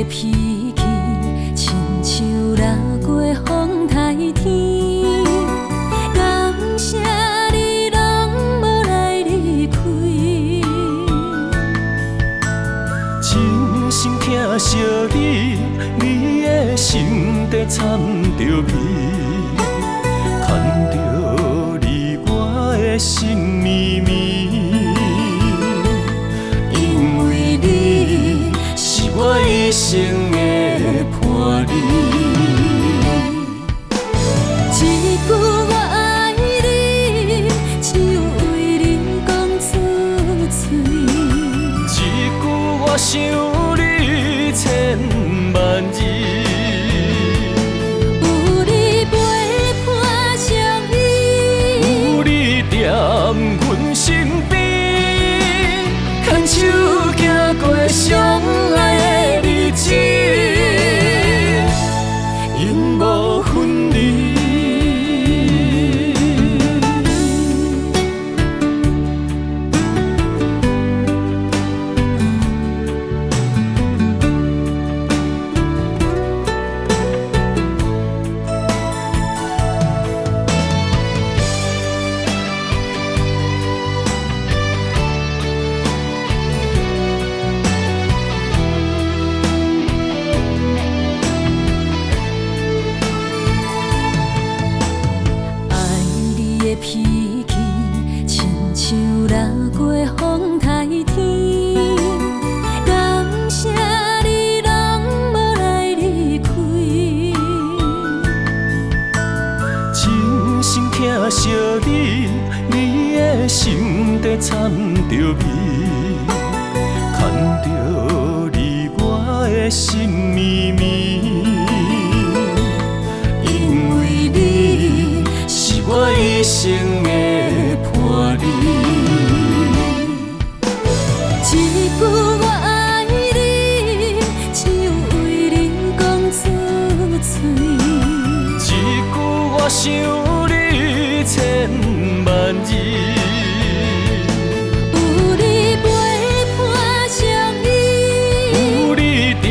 的脾气，亲像拉过风台天。感谢你拢无来离开，真心疼惜你，你的心底掺着味，牵着你我的心绵绵。因为你是我一生的伴侣，一句我爱你，只有为你讲出嘴。一句我想你千万字。有你陪伴相依，有你踮阮身边，牵手行过相爱的日子，永无分离。脾气亲像拉过风台天，感谢你拢无来离开，真心疼惜你，你的心底掺着味，牵着你我的心绵绵。因为你是我一生的伴侣，一句我爱你，只有为你讲出嘴。一句我想你千万字。有你陪伴相依，有你踮